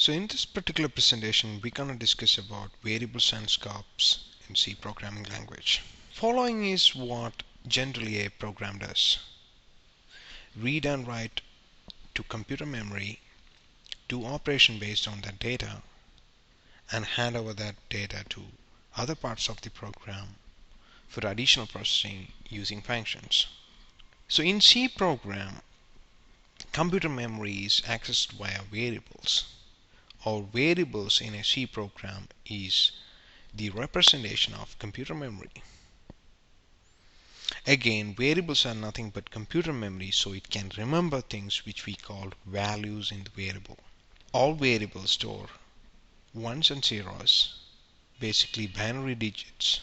So in this particular presentation, we're going to discuss about variables and scopes in C programming language. Following is what generally a program does. Read and write to computer memory, do operation based on that data, and hand over that data to other parts of the program for additional processing using functions. So in C program, computer memory is accessed via variables. Or variables in a C program is the representation of computer memory. Again, variables are nothing but computer memory, so it can remember things which we call values in the variable. All variables store ones and zeros, basically binary digits,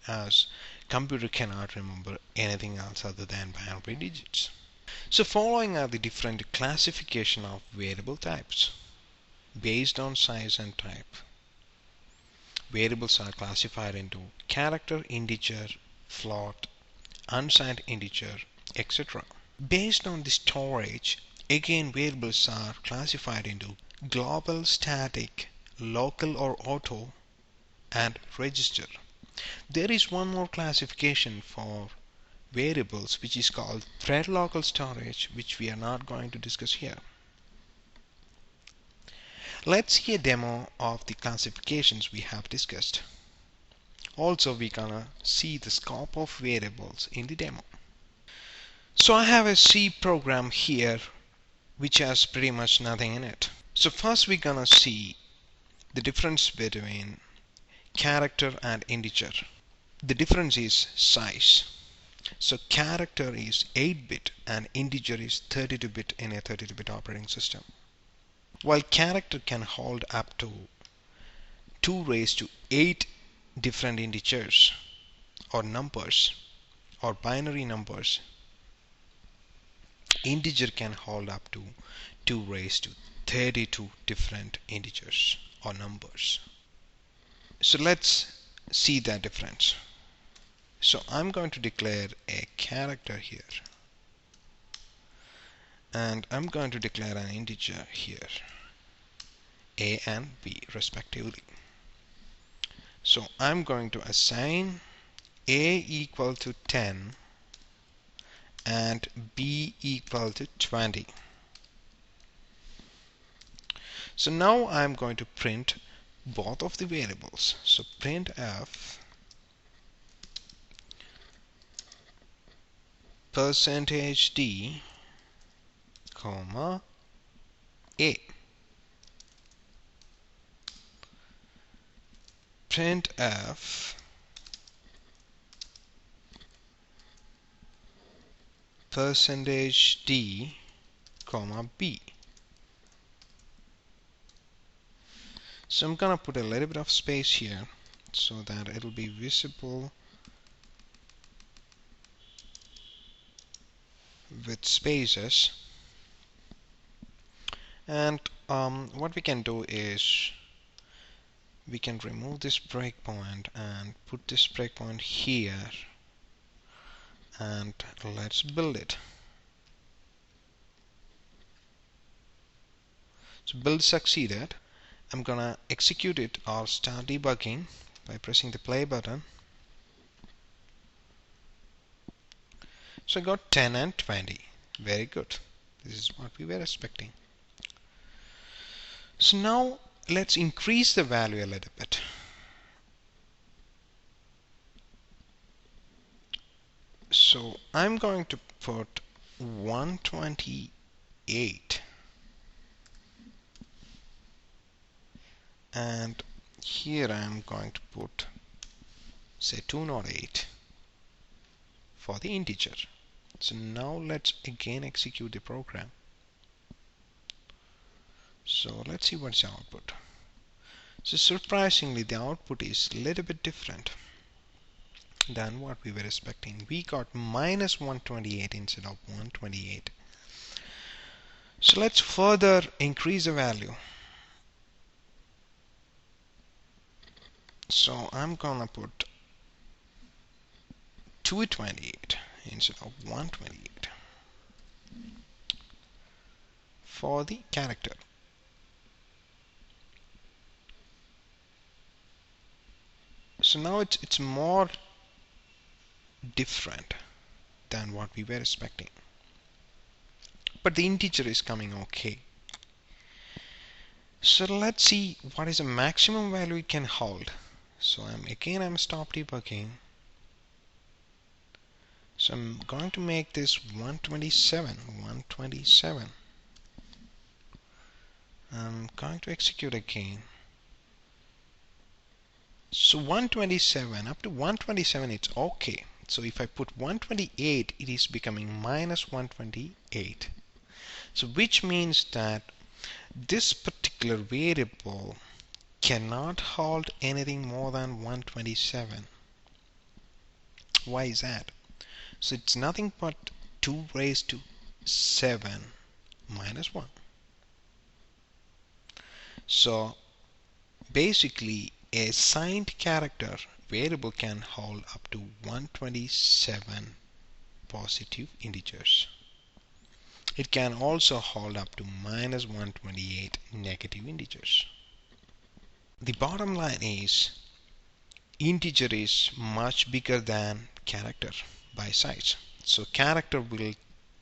as computer cannot remember anything else other than binary digits. So following are the different classification of variable types based on size and type. Variables are classified into character, integer, float, unsigned integer, etc. Based on the storage, again variables are classified into global, static, local or auto, and register. There is one more classification for variables which is called thread local storage, which we are not going to discuss here. Let's see a demo of the classifications we have discussed. Also, we're gonna see the scope of variables in the demo. So I have a C program here which has pretty much nothing in it. So first we're gonna see the difference between character and integer. The difference is size. So character is 8-bit and integer is 32-bit in a 32-bit operating system. While character can hold up to 2 raised to 8 different integers or numbers or binary numbers, integer can hold up to 2 raised to 32 different integers or numbers. So let's see that difference. So I'm going to declare a character here, and I'm going to declare an integer here, a and b respectively. So I'm going to assign a equal to 10 and b equal to 20. So now I'm going to print both of the variables. So printf %d comma a. Printf %d comma b. So I'm gonna put a little bit of space here so that it'll be visible with spaces. And what we can do is we can remove this breakpoint and put this breakpoint here, and let's build it. So build succeeded. I'm gonna execute it or start debugging by pressing the play button. So I got 10 and 20. Very good. This is what we were expecting. So now let's increase the value a little bit. So I'm going to put 128, and here I'm going to put, say, 208 for the integer. So now let's again execute the program. So let's see what's the output. So surprisingly, the output is a little bit different than what we were expecting. We got minus 128 instead of 128. So let's further increase the value. So I'm gonna put 228 instead of 128 for the character. So now it's more different than what we were expecting, but the integer is coming okay. So let's see what is the maximum value it can hold. So I'm stop debugging. So I'm going to make this 127. I'm going to execute again. So 127, up to 127 it's okay. So if I put 128, it is becoming minus 128. So which means that this particular variable cannot hold anything more than 127. Why is that? So it's nothing but 2 raised to 7 minus 1. So basically a signed character variable can hold up to 127 positive integers. It can also hold up to minus 128 negative integers. The bottom line is integer is much bigger than character by size. So character will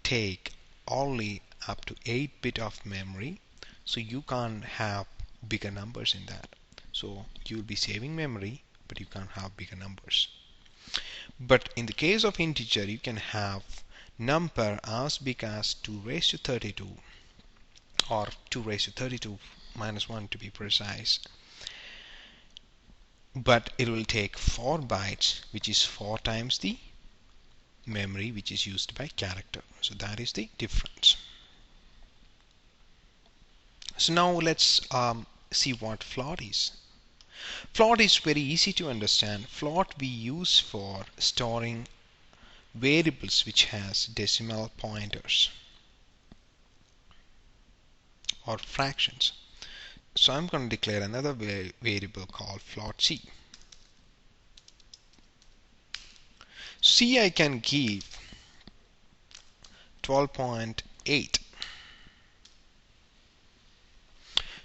take only up to 8-bit of memory, so you can't have bigger numbers in that. So you'll be saving memory, but you can't have bigger numbers. But in the case of integer, you can have number as big as 2 raised to 32 or 2 raised to 32 minus 1 to be precise. But it will take 4 bytes, which is 4 times the memory which is used by character. So that is the difference. So now let's see what float is. Float is very easy to understand. Float we use for storing variables which has decimal pointers or fractions. So I'm going to declare another variable called float c. C I can give 12.8.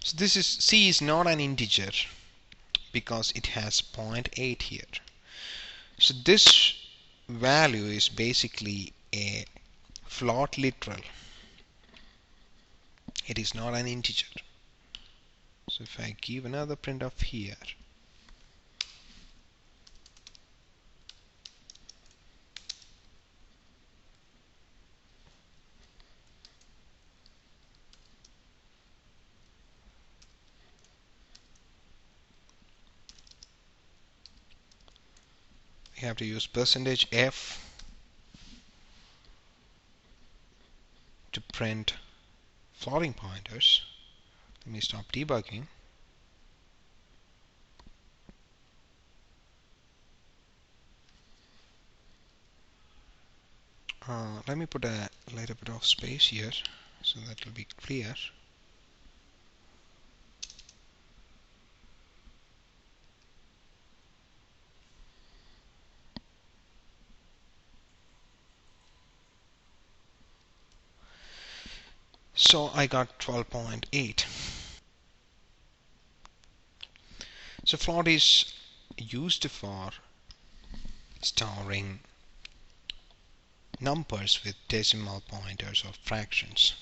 So this is C is not an integer because it has 0.8 here. So this value is basically a float literal. It is not an integer. So if I give another printf here, we have to use %f to print floating pointers. Let me stop debugging. Let me put a little bit of space here so that will be clear. So I got 12.8. So float is used for storing numbers with decimal pointers or fractions.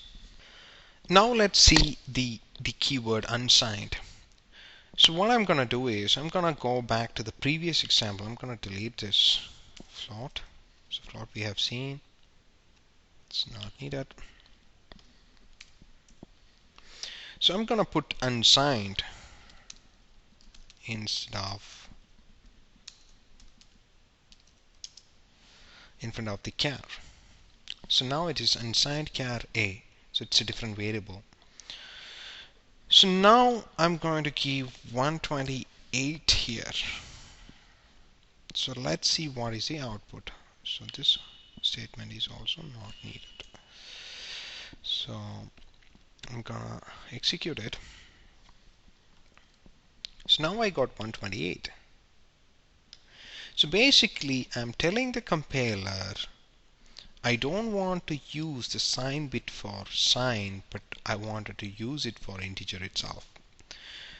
Now let's see the keyword unsigned. So what I'm going to do is I'm going to go back to the previous example. I'm going to delete this float. So float we have seen, it's not needed. So I'm going to put unsigned instead of in front of the char. So now it is unsigned char a. So it's a different variable. So now I'm going to give 128 here. So let's see what is the output. So this statement is also not needed. So I'm gonna execute it. So now I got 128. So basically I'm telling the compiler I don't want to use the sign bit for sign, but I wanted to use it for integer itself.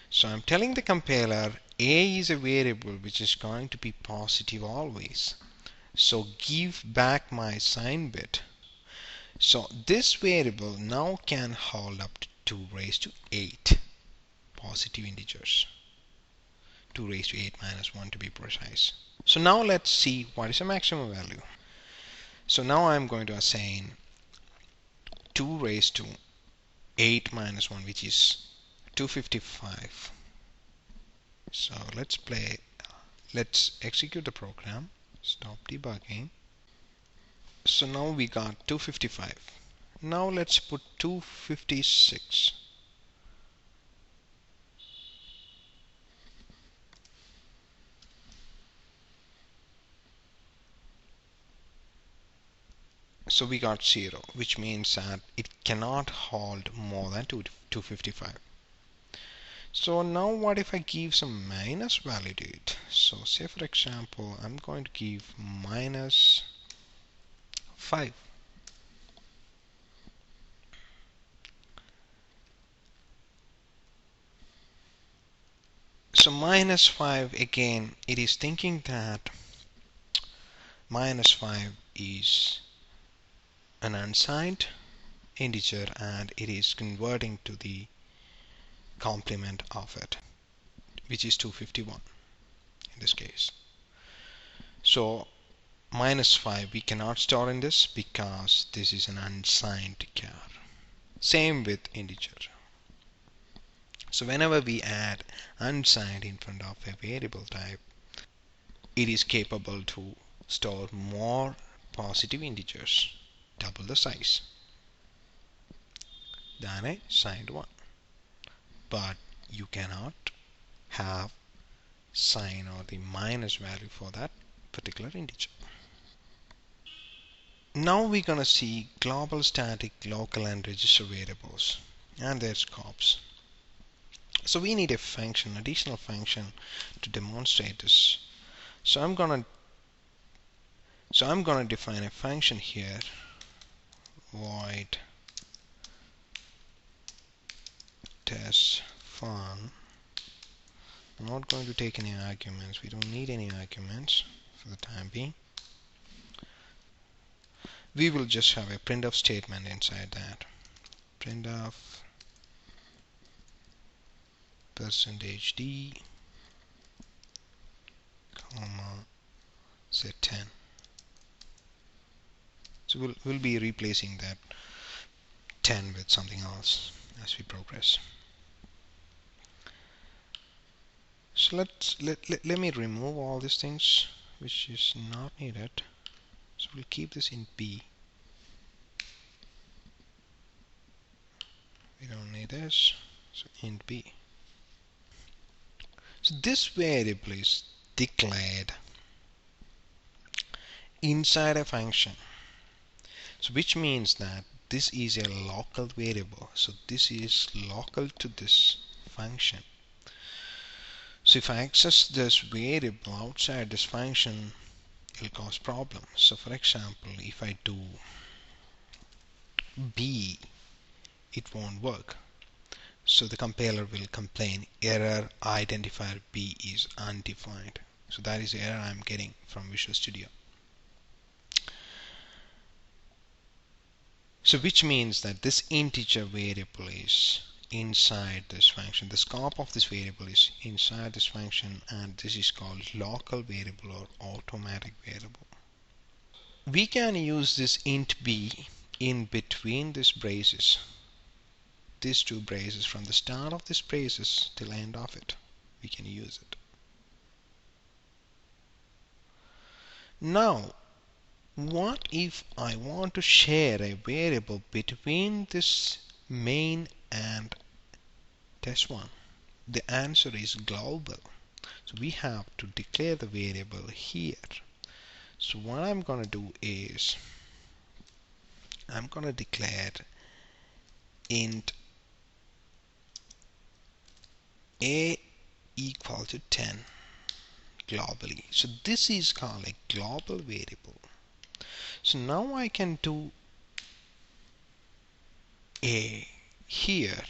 So I'm telling the compiler A is a variable which is going to be positive always. So give back my sign bit. So this variable now can hold up to 2 raised to 8 positive integers. 2 raised to 8 minus 1 to be precise. So now let's see what is the maximum value. So now I'm going to assign 2 raised to 8 minus 1, which is 255. So let's execute the program, stop debugging. So now we got 255. Now let's put 256. So we got 0, which means that it cannot hold more than 255. So now what if I give some minus value to it? So say for example, I'm going to give minus 5. So minus 5, again, it is thinking that minus 5 is an unsigned integer and it is converting to the complement of it, which is 251 in this case. So minus 5 we cannot store in this because this is an unsigned char. Same with integer. So whenever we add unsigned in front of a variable type, it is capable to store more positive integers, double the size, than a signed one. But you cannot have sign or the minus value for that particular integer. Now we're gonna see global, static, local and register variables and their scopes. So we need a function, additional function to demonstrate this. So I'm gonna define a function here, void test fun. I'm not going to take any arguments. We don't need any arguments for the time being. We will just have a printf statement inside that. Printf %d comma set 10. So we'll be replacing that 10 with something else as we progress. So let me remove all these things which is not needed. So we'll keep this in B. We don't need this. So in B. So this variable is declared inside a function. So which means that this is a local variable. So this is local to this function. So if I access this variable outside this function, it will cause problems. So for example, if I do B, it won't work. So the compiler will complain error identifier B is undefined. So that is the error I'm getting from Visual Studio. So which means that this integer variable is inside this function. The scope of this variable is inside this function and this is called local variable or automatic variable. We can use this int b in between these braces. These two braces, from the start of this braces till end of it, we can use it. Now what if I want to share a variable between this main and test1? The answer is global. So we have to declare the variable here. So what I'm going to do is I'm going to declare int a equal to 10 globally. So this is called a global variable. So now I can do a here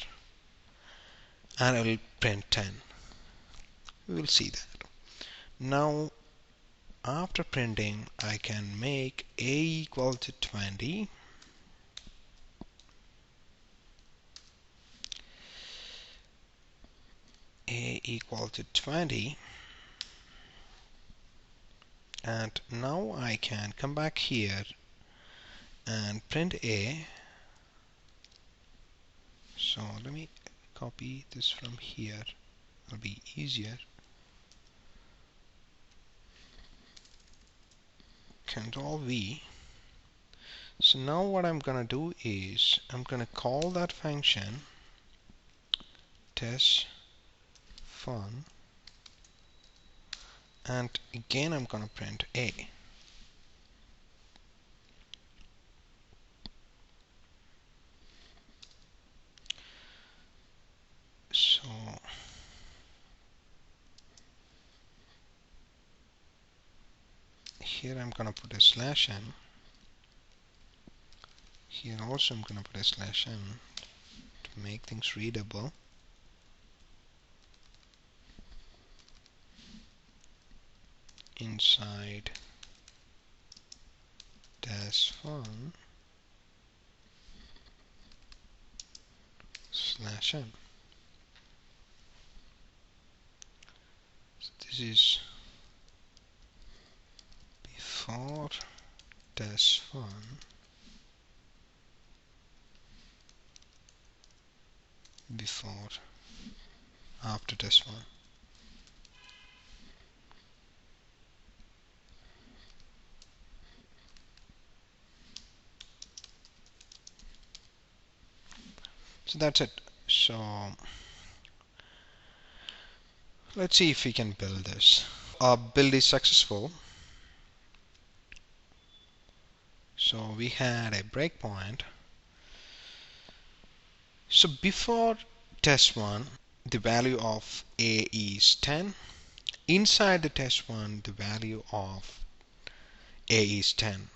and I will print 10. We will see that. Now after printing, I can make a equal to 20, a equal to 20, and now I can come back here and print a. So let me copy this from here, it'll be easier. Control V. So now what I'm gonna do is I'm gonna call that function test fun, and again I'm gonna print a. So here I'm gonna put a slash n. Here also I'm gonna put a slash n to make things readable. Inside dash fun slash n. So this is before dash fun, before after dash one. So that's it. So let's see if we can build this. Our build is successful. So we had a breakpoint. So before test 1, the value of a is 10. Inside the test 1, the value of a is 10.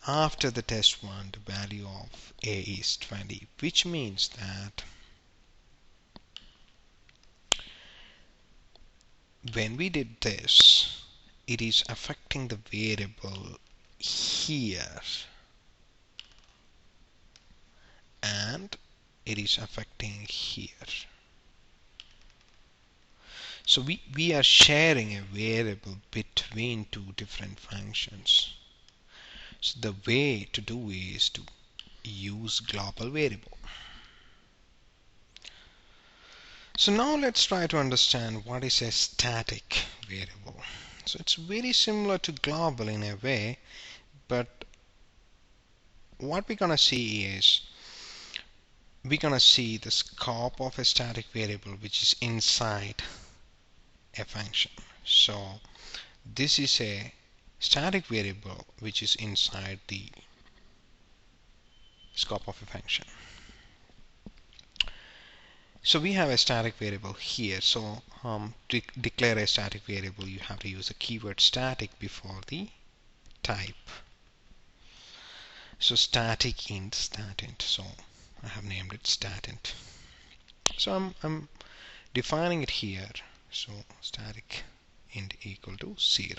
After the test 1, the value of a is 20, which means that when we did this, it is affecting the variable here, and it is affecting here. So we are sharing a variable between two different functions. So the way to do is to use global variable. So now let's try to understand what is a static variable. So it's very similar to global in a way, but what we're gonna see is we're gonna see the scope of a static variable which is inside a function. So this is a static variable which is inside the scope of a function. So we have a static variable here. So to declare a static variable, you have to use a keyword static before the type. So static int statint. So I have named it statint. So I'm defining it here. So static int equal to 0.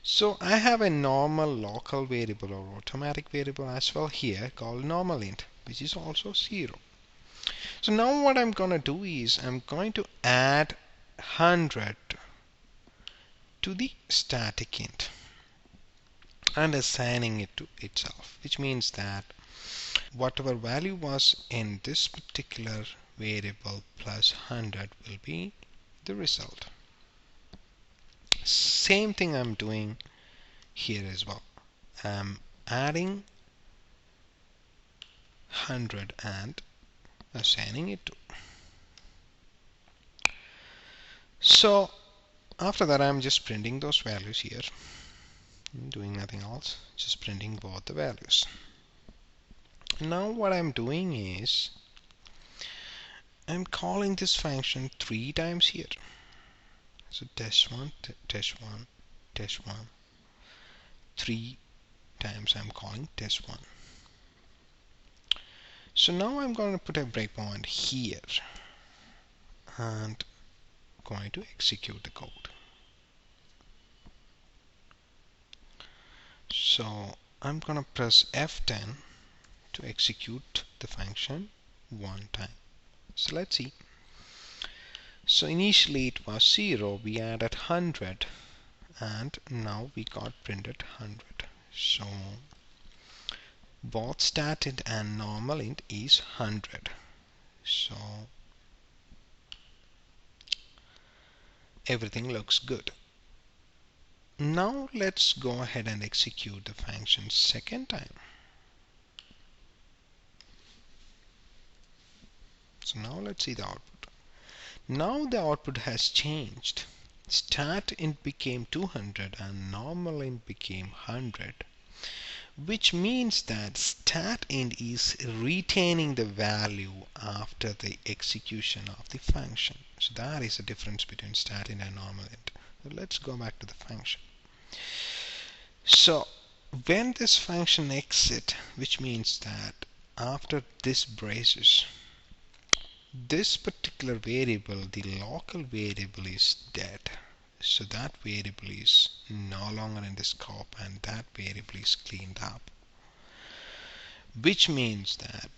So I have a normal local variable or automatic variable as well here called normal int, which is also 0. So now what I'm gonna do is I'm going to add 100 to the static int and assigning it to itself, which means that whatever value was in this particular variable plus 100 will be the result. Same thing I'm doing here as well. I'm adding 100 and assigning it to. So after that I'm just printing those values here. I'm doing nothing else, just printing both the values. Now what I'm doing is I'm calling this function 3 times here. So test1, test1, test1. 3 times I'm calling test1. So now I'm going to put a breakpoint here and going to execute the code. So I'm gonna press F10 to execute the function one time. So let's see. So initially it was 0, we added 100, and now we got printed 100. So both stat int and normal int is 100. So everything looks good. Now let's go ahead and execute the function second time. So now let's see the output. Now the output has changed. Stat int became 200 and normal int became 100, which means that stat int is retaining the value after the execution of the function. So that is the difference between stat int and normal int. So let's go back to the function. So when this function exit, which means that after this braces, this particular variable, the local variable, is dead. So that variable is no longer in the scope and that variable is cleaned up. Which means that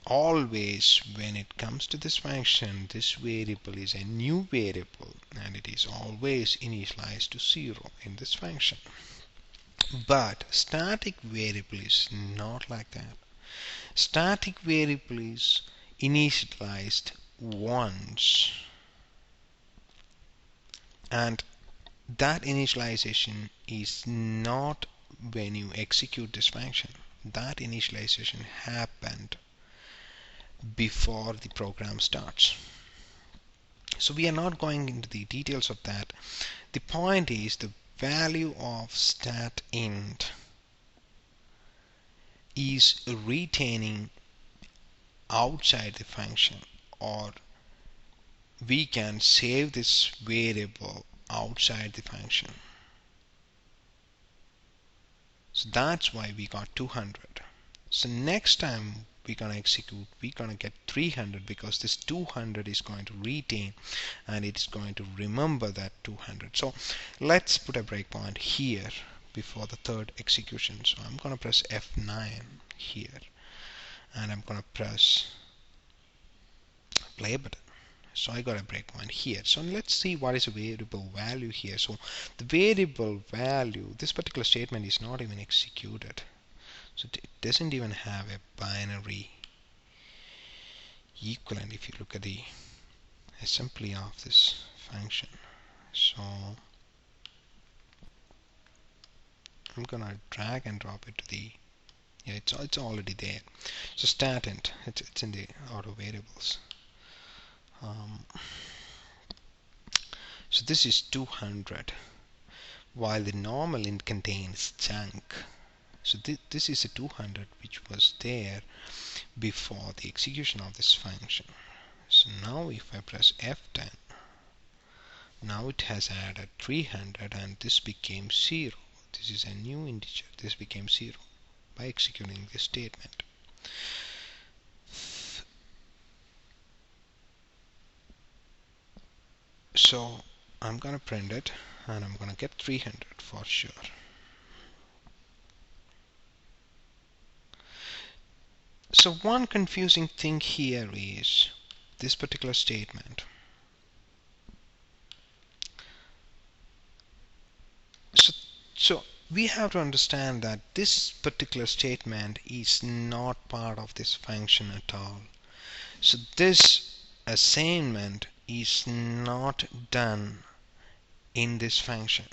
always when it comes to this function, this variable is a new variable and it is always initialized to 0 in this function. But static variable is not like that. Static variable is initialized once, and that initialization is not when you execute this function. That initialization happened before the program starts. So we are not going into the details of that. The point is the value of stat int is retaining outside the function, or we can save this variable outside the function. So that's why we got 200. So next time we're gonna execute, we're gonna get 300 because this 200 is going to retain and it's going to remember that 200. So let's put a breakpoint here before the third execution. So I'm gonna press F9 here and I'm gonna press play button. So I got a breakpoint here. So let's see what is a variable value here. So the variable value, this particular statement is not even executed. So it doesn't even have a binary equivalent if you look at the assembly of this function. So I'm gonna drag and drop it to the, yeah, it's already there. So stat int, it's in the auto variables. So this is 200, while the normal int contains chunk. So this is a 200 which was there before the execution of this function. So now if I press F10, now it has added 300 and this became 0. This is a new integer. This became 0 by executing this statement. So I'm gonna print it and I'm gonna get 300 for sure. So one confusing thing here is this particular statement. So we have to understand that this particular statement is not part of this function at all. So this assignment is not done in this function.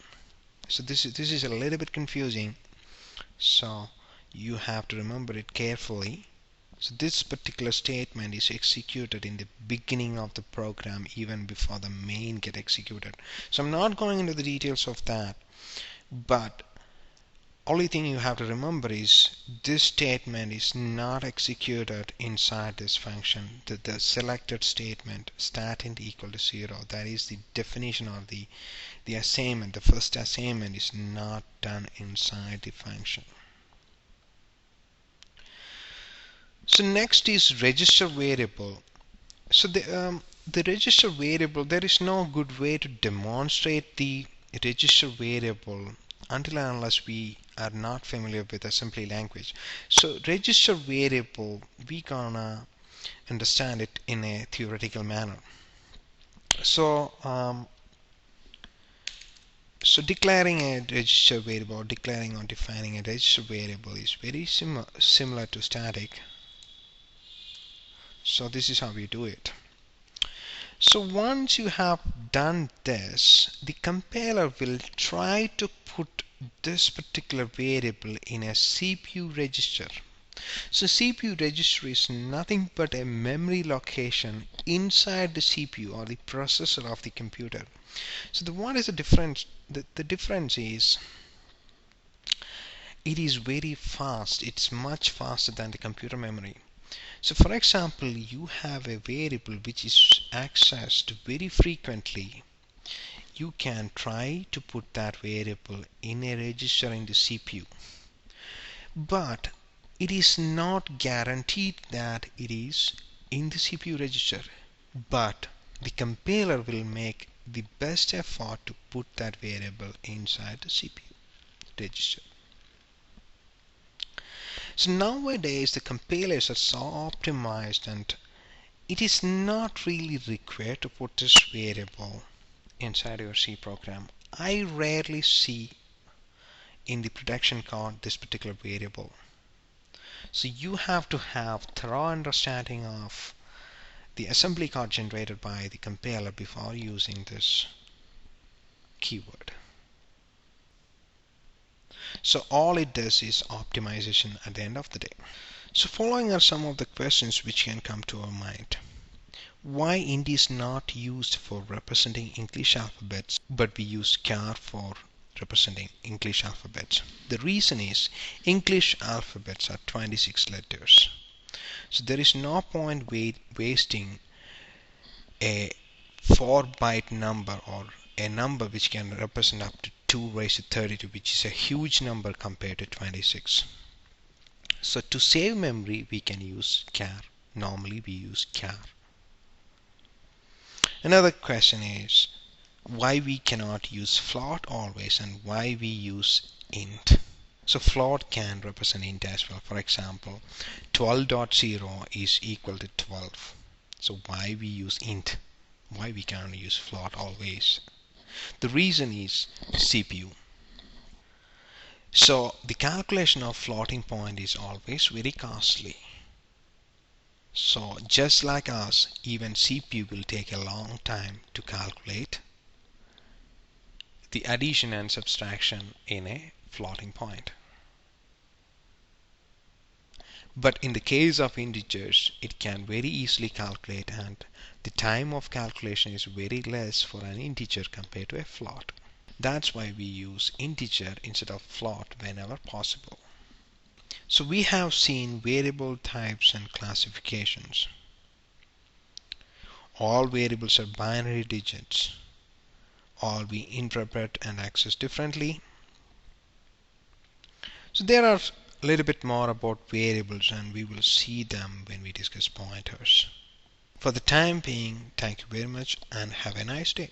So this is a little bit confusing. So you have to remember it carefully. So this particular statement is executed in the beginning of the program even before the main get executed. So I'm not going into the details of that, but only thing you have to remember is this statement is not executed inside this function. The selected statement stat int equal to 0, that is the definition of the assignment. The first assignment is not done inside the function. So next is register variable. So the register variable, there is no good way to demonstrate the register variable until and unless we are not familiar with assembly language. So register variable, we gonna understand it in a theoretical manner. So so declaring a register variable, declaring or defining a register variable is very similar to static. So this is how we do it. So once you have done this, the compiler will try to put this particular variable in a CPU register. So CPU register is nothing but a memory location inside the CPU or the processor of the computer. So what is the difference? The difference is it is very fast. It's much faster than the computer memory. So for example, you have a variable which is accessed very frequently. You can try to put that variable in a register in the CPU, but it is not guaranteed that it is in the CPU register. But the compiler will make the best effort to put that variable inside the CPU register. So nowadays the compilers are so optimized, and it is not really required to put this variable inside your C program. I rarely see in the production code this particular variable. So you have to have thorough understanding of the assembly code generated by the compiler before using this keyword. So all it does is optimization at the end of the day. So following are some of the questions which can come to our mind. Why int is not used for representing English alphabets, but we use char for representing English alphabets? The reason is English alphabets are 26 letters. So there is no point wasting a 4-byte number or a number which can represent up to 2 raised to 32, which is a huge number compared to 26. So to save memory, we can use char. Normally we use char. Another question is why we cannot use float always and why we use int. So float can represent int as well. For example, 12.0 is equal to 12. So why we use int? Why we cannot use float always? The reason is CPU. So the calculation of floating point is always very costly. So just like us, even CPU will take a long time to calculate the addition and subtraction in a floating point. But in the case of integers, it can very easily calculate, and the time of calculation is very less for an integer compared to a float. That's why we use integer instead of float whenever possible. So we have seen variable types and classifications. All variables are binary digits. All we interpret and access differently. So there are a little bit more about variables, and we will see them when we discuss pointers. For the time being, thank you very much and have a nice day.